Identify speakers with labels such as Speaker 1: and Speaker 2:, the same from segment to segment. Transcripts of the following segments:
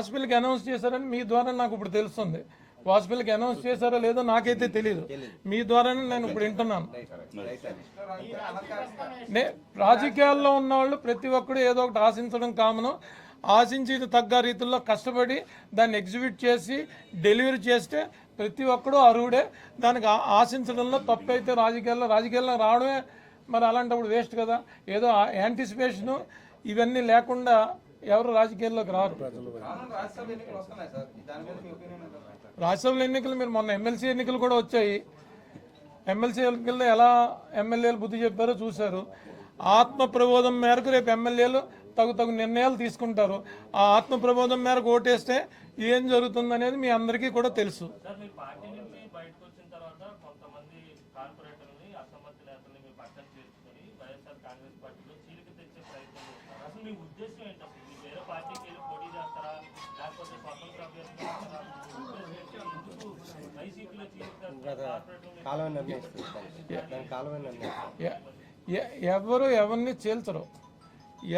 Speaker 1: వాజ్పేయికి announce చేశారని మీ ద్వారా నాకు ఇప్పుడు తెలుస్తుంది. వాజ్పేయికి అనౌన్స్ చేశారో లేదో నాకైతే తెలియదు, మీ ద్వారానే నేను ఇప్పుడు వింటున్నాను. రాజకీయాల్లో ఉన్న వాళ్ళు ప్రతి ఒక్కరు ఏదో ఒకటి ఆశించడం కామను. ఆశించి తగ్గ రీతిలో కష్టపడి దాన్ని ఎగ్జిక్యూట్ చేసి డెలివరీ చేస్తే ప్రతి ఒక్కడు అర్హుడే. దానికి ఆశించడంలో తప్పైతే రాజకీయాల్లో రావడమే మరి అలాంటప్పుడు వేస్ట్ కదా. ఏదో యాంటిసిపేషను ఇవన్నీ లేకుండా ఎవరు రాజకీయాల్లోకి రారు. రాజ్యసభ ఎన్నికలు మీరు మొన్న ఎమ్మెల్సీ ఎన్నికలు కూడా వచ్చాయి. ఎమ్మెల్సీ ఎన్నికల్లో ఎలా ఎమ్మెల్యేలు బుద్ధి చెప్పారో చూశారు. ఆత్మ ప్రబోధం మేరకు రేపు ఎమ్మెల్యేలు తగు నిర్ణయాలు తీసుకుంటారు. ఆ ఆత్మ ప్రబోధం మేరకు ఓటేస్తే ఏం జరుగుతుందనేది మీ అందరికీ కూడా తెలుసు. ఎవరు ఎవరిని చేల్చరు.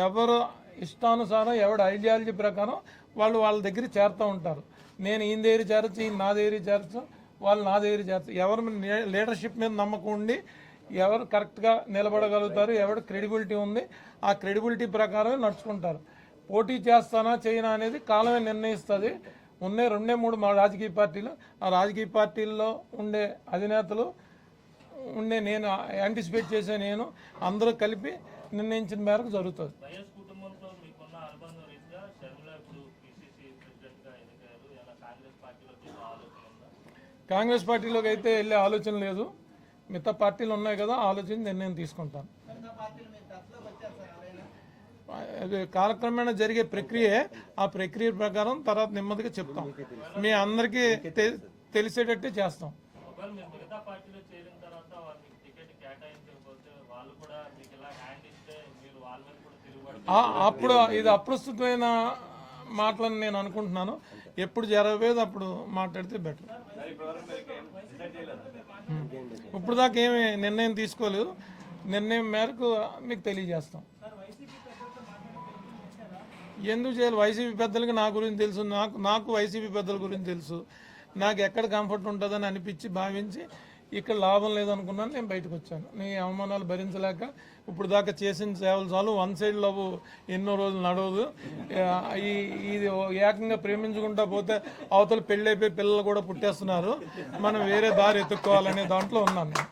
Speaker 1: ఎవరు ఇష్టానుసారం ఎవడు ఐడియాలజీ ప్రకారం వాళ్ళ దగ్గర చేరుతూ ఉంటారు. నేను ఈయన దగ్గర చేరచ్చు, ఈయన నా దగ్గర చేరచ్చు, వాళ్ళు నా దగ్గర చేరచ్చు. ఎవరు లీడర్షిప్ మీద నమ్మకం ఉండి ఎవరు కరెక్ట్గా నిలబడగలుగుతారు, ఎవరు క్రెడిబిలిటీ ఉంది, ఆ క్రెడిబిలిటీ ప్రకారమే నడుచుకుంటారు. పోటీ చేస్తానా చేయనా అనేది కాలమే నిర్ణయిస్తుంది. రెండే మూడు మా రాజకీయ పార్టీలు, ఆ రాజకీయ పార్టీల్లో ఉండే అధినేతలు నేను యాంటిసిపేట్ చేసే నేను అందరూ కలిపి నిర్ణయించిన మేరకు జరుగుతుంది. కాంగ్రెస్ పార్టీలోకి అయితే వెళ్ళే ఆలోచన లేదు. మిగతా పార్టీలు ఉన్నాయి కదా, ఆలోచన నిర్ణయం తీసుకుంటాను. అది కాలక్రమేణా జరిగే ప్రక్రియే. ఆ ప్రక్రియ ప్రకారం తర్వాత నెమ్మదిగా చెప్తాం, మీ అందరికీ తెలిసేటట్టే చేస్తాం. అప్పుడు ఇది అప్రస్తుతమైన మాటలని నేను అనుకుంటున్నాను. ఎప్పుడు జరగలేదు అప్పుడు మాట్లాడితే బెటర్. ఇప్పుడు దాకా ఏమి నిర్ణయం తీసుకోలేదు. నిర్ణయం మేరకు మీకు తెలియజేస్తాం. ఎందుకు చేయాలి? వైసీపీ పెద్దలకి నా గురించి తెలుసు, నాకు వైసీపీ పెద్దల గురించి తెలుసు. నాకు ఎక్కడ కంఫర్ట్ ఉంటుందని అనిపించి భావించి ఇక్కడ లాభం లేదనుకున్నాను, నేను బయటకు వచ్చాను. నీ అవమానాలు భరించలేక ఇప్పుడు దాకా చేసిన సేవలు చాలు. వన్ సైడ్ లవ్ ఎన్నో రోజులు నడవదు. ఇది ఏకంగా ప్రేమించుకుంటా పోతే అవతల పెళ్ళైపోయి పిల్లలు కూడా పుట్టేస్తున్నారు. మనం వేరే దారి ఎత్తుక్కోవాలనే దాంట్లో ఉన్నాను నేను.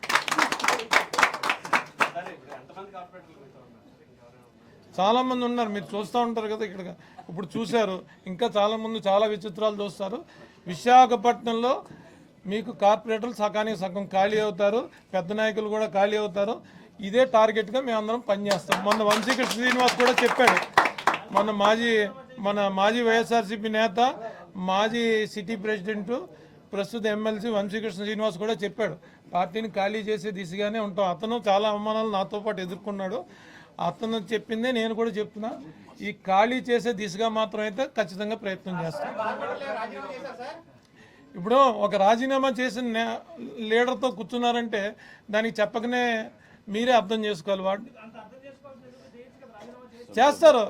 Speaker 1: చాలామంది ఉన్నారు, మీరు చూస్తూ ఉంటారు కదా ఇక్కడ. ఇప్పుడు చూశారు, ఇంకా చాలామంది చాలా విచిత్రాలు చూస్తారు. విశాఖపట్నంలో మీకు కార్పొరేటర్లు సగానికి సగం ఖాళీ అవుతారు, పెద్ద నాయకులు కూడా ఖాళీ అవుతారు. ఇదే టార్గెట్గా మేము అందరం పనిచేస్తాం. మొన్న వంశీకృష్ణ శ్రీనివాస్ కూడా చెప్పాడు. మన మాజీ వైఎస్ఆర్సీపీ నేత, మాజీ సిటీ ప్రెసిడెంటు, ప్రస్తుత ఎమ్మెల్సీ వంశీకృష్ణ శ్రీనివాస్ కూడా చెప్పాడు, పార్టీని ఖాళీ చేసే దిశగానే ఉంటాం. అతను చాలా అవమానాలు నాతో పాటు ఎదుర్కొన్నాడు. అతను చెప్పిందే నేను కూడా చెప్తున్నా. ఈ ఖాళీ చేసే దిశగా మాత్రం అయితే ఖచ్చితంగా ప్రయత్నం చేస్తాం. ఇప్పుడు ఒక రాజీనామా చేసిన లీడర్తో కూర్చున్నారంటే దానికి చెప్పకనే మీరే అర్థం చేసుకోవాలి. వాడు చేస్తారు,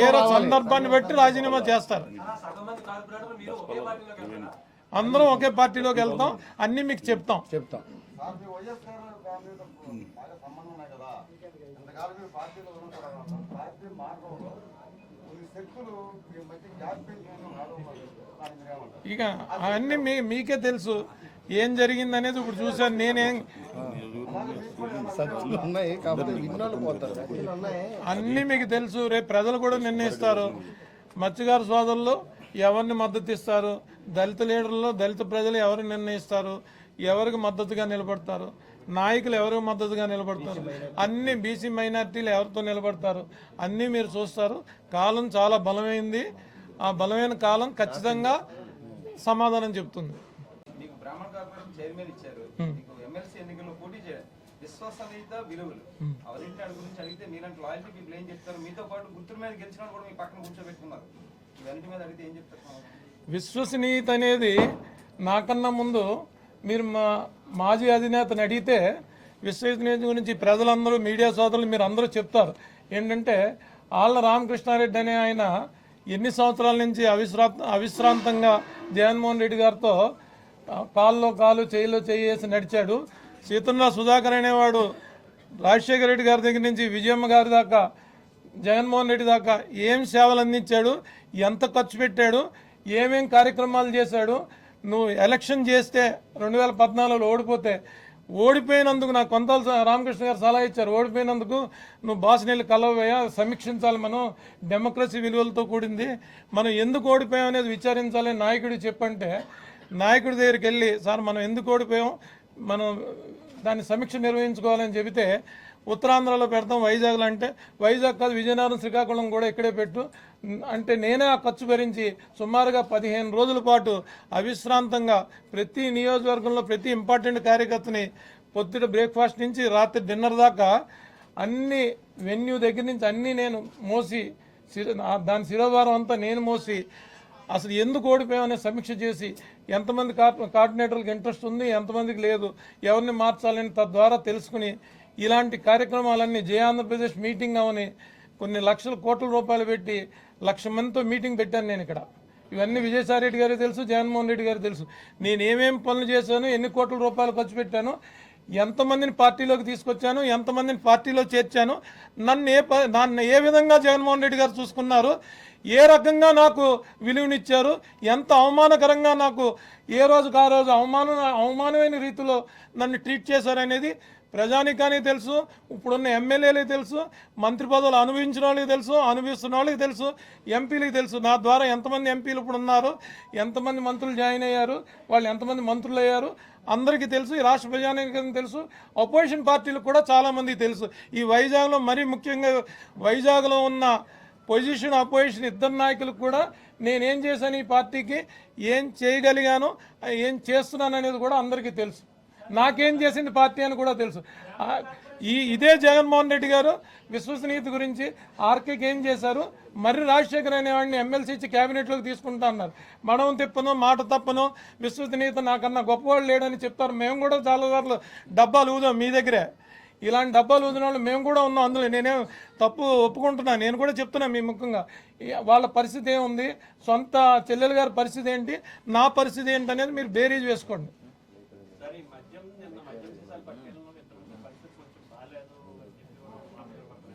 Speaker 1: ఏ సందర్భాన్ని బట్టి రాజీనామా చేస్తారు. అందరం ఒకే పార్టీలోకి వెళ్తాం, అన్నీ మీకు చెప్తాం. ఇక అవన్నీ మీకే తెలుసు ఏం జరిగింది అనేది. ఇప్పుడు చూసాను నేనేం, అన్నీ మీకు తెలుసు. రేపు ప్రజలు కూడా నిర్ణయిస్తారు. మత్స్యకారు సోదరులు ఎవరిని మద్దతు ఇస్తారు, దళిత లీడర్లో దళిత ప్రజలు ఎవరు నిర్ణయిస్తారు, ఎవరికి మద్దతుగా నిలబడతారు, నాయకులు ఎవరికి మద్దతుగా నిలబడతారు, అన్ని బీసీ మైనార్టీలు ఎవరితో నిలబడతారు, అన్నీ మీరు చూస్తారు. కాలం చాలా బలమైంది. ఆ బలమైన కాలం ఖచ్చితంగా సమాధానం చెప్తుంది.
Speaker 2: విశ్వసనీయత విలువలు అవన్నీ గురించి అడిగితే మీలాంటి లాయల్టీ పీపుల్ ఏం చెప్తారు? మీతో పాటు గుర్తుల మీద గెలిచిన కూడా మీ పక్కన కూర్చోబెట్టుకున్నారు. ఇవన్నీ మీద అడిగితే ఏం చెప్తారు?
Speaker 1: విశ్వసనీయత అనేది నాకన్నా ముందు మీరు మాజీ అధినేతని అడిగితే విశ్వసనీయత గురించి ప్రజలందరూ, మీడియా సోదరులు మీరు అందరూ చెప్తారు. ఏంటంటే ఆళ్ళ రామకృష్ణారెడ్డి అనే ఆయన ఎన్ని సంవత్సరాల నుంచి అవిశ్రాంతంగా జగన్మోహన్ రెడ్డి గారితో కాల్లో కాలు చేయిలో చేసి నడిచాడు. సీతంలో సుధాకర్ అనేవాడు రాజశేఖర రెడ్డి గారి దగ్గర నుంచి విజయమ్మ గారి దాకా జగన్మోహన్ రెడ్డి దాకా ఏం సేవలు అందించాడు, ఎంత ఖర్చు పెట్టాడు, ఏమేం కార్యక్రమాలు చేశాడు. నువ్వు ఎలక్షన్ చేస్తే 2014లో ఓడిపోయినందుకు నాకు కొంతల రామకృష్ణ గారు సలహా ఇచ్చారు. ఓడిపోయినందుకు నువ్వు బాసునీళ్ళు కలవయ్యా, సమీక్షించాలి, మనం డెమోక్రసీ విలువలతో కూడింది, మనం ఎందుకు ఓడిపోయాం అనేది విచారించాలని నాయకుడు చెప్పంటే నాయకుడి దగ్గరికి వెళ్ళి సార్ మనం ఎందుకు ఓడిపోయాం, మనం దాన్ని సమీక్ష నిర్వహించుకోవాలని చెబితే ఉత్తరాంధ్రలో పెడతాం వైజాగ్లో అంటే వైజాగ్ కాదు విజయనగరం శ్రీకాకుళం కూడా ఇక్కడే పెట్టు అంటే నేనే ఆ ఖర్చు భరించి సుమారుగా 15 రోజుల పాటు అవిశ్రాంతంగా ప్రతి నియోజకవర్గంలో ప్రతి ఇంపార్టెంట్ కార్యకర్తని పొద్దుట బ్రేక్ఫాస్ట్ నుంచి రాత్రి డిన్నర్ దాకా అన్ని వెన్యూ దగ్గర నుంచి అన్నీ నేను మోసి దాని శిరోభారం అంతా నేను మోసి అసలు ఎందుకు ఓడిపోయామనే సమీక్ష చేసి ఎంతమంది కోఆర్డినేటర్లకు ఇంట్రెస్ట్ ఉంది, ఎంతమందికి లేదు, ఎవరిని మార్చాలని తద్వారా తెలుసుకుని ఇలాంటి కార్యక్రమాలన్నీ జయ ఆంధ్రప్రదేశ్ మీటింగ్ అవని కొన్ని లక్షల కోట్ల రూపాయలు పెట్టి 1,00,000 మందితో మీటింగ్ పెట్టాను నేను ఇక్కడ. ఇవన్నీ విజయసాయి రెడ్డి గారికి తెలుసు, జగన్మోహన్ రెడ్డి గారికి తెలుసు. నేను ఏమేమి పనులు చేశాను, ఎన్ని కోట్ల రూపాయలు ఖర్చు పెట్టాను, ఎంతమందిని పార్టీలోకి తీసుకొచ్చాను, ఎంతమందిని పార్టీలో చేర్చాను, నన్ను ఏ విధంగా జగన్మోహన్ రెడ్డి గారు చూసుకున్నారు, ఏ రకంగా నాకు విలువనిచ్చారు, ఎంత అవమానకరంగా నాకు ఏ రోజుకు ఆ రోజు అవమానమైన రీతిలో నన్ను ట్రీట్ చేశారనేది ప్రజానికానికి తెలుసు, ఇప్పుడున్న ఎమ్మెల్యేలకు తెలుసు, మంత్రి పదవులు అనుభవించిన వాళ్ళకి తెలుసు, అనుభవిస్తున్న వాళ్ళకి తెలుసు, ఎంపీలకు తెలుసు. నా ద్వారా ఎంతమంది ఎంపీలు ఇప్పుడు ఉన్నారు, ఎంతమంది మంత్రులు జాయిన్ అయ్యారు, వాళ్ళు ఎంతమంది మంత్రులు అయ్యారు అందరికీ తెలుసు. ఈ రాష్ట్ర ప్రజానికానికి తెలుసు, అపోజిషన్ పార్టీలకు కూడా చాలామందికి తెలుసు. ఈ వైజాగ్లో మరీ ముఖ్యంగా వైజాగ్లో ఉన్న పొజిషన్ అపోజిషన్ ఇద్దరు నాయకులకు కూడా నేనేం చేశాను, ఈ పార్టీకి ఏం చేయగలిగాను, ఏం చేస్తున్నాను అనేది కూడా అందరికీ తెలుసు. నాకేం చేసింది పార్టీ అని కూడా తెలుసు. ఇదే జగన్మోహన్ రెడ్డి గారు విశ్వసనీయత గురించి ఆర్కేకి ఏం చేశారు, మర్రి రాజశేఖర్ అనేవాడిని ఎమ్మెల్సీ ఇచ్చి క్యాబినెట్లోకి తీసుకుంటా అన్నారు. మడం తిప్పను, మాట తప్పను, విశ్వసనీయత నాకన్నా గొప్పవాళ్ళు లేడని చెప్తారు. మేము కూడా చాలాసార్లు డబ్బాలు ఊదాం మీ దగ్గరే. ఇలాంటి డబ్బాలు ఊదిన వాళ్ళు మేము కూడా ఉన్నాం, అందులో నేనేం తప్పు ఒప్పుకుంటున్నా, నేను కూడా చెప్తున్నా మీ ముఖ్యంగా వాళ్ళ పరిస్థితి ఏముంది, సొంత చెల్లెలు గారి పరిస్థితి ఏంటి, నా పరిస్థితి ఏంటి అనేది మీరు బేరీజ్ వేసుకోండి.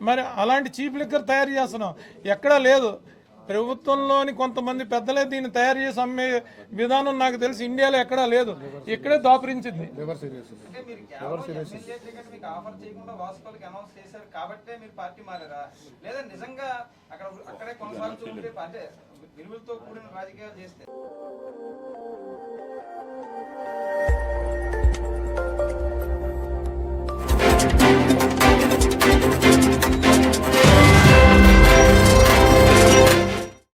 Speaker 1: మరి అలాంటి చీప్ లిక్కర్ తయారు చేస్తున్నాం ఎక్కడా లేదు. ప్రభుత్వంలోని కొంతమంది పెద్దలే దీన్ని తయారు చేసి అమ్మే విధానం నాకు తెలిసి ఇండియాలో ఎక్కడా లేదు, ఇక్కడే దాపురించింది.
Speaker 2: అక్కడే కొనసాగుతూ ఉంటే అంటే విలువలతో కూడిన రాజకీయాలు చేస్తే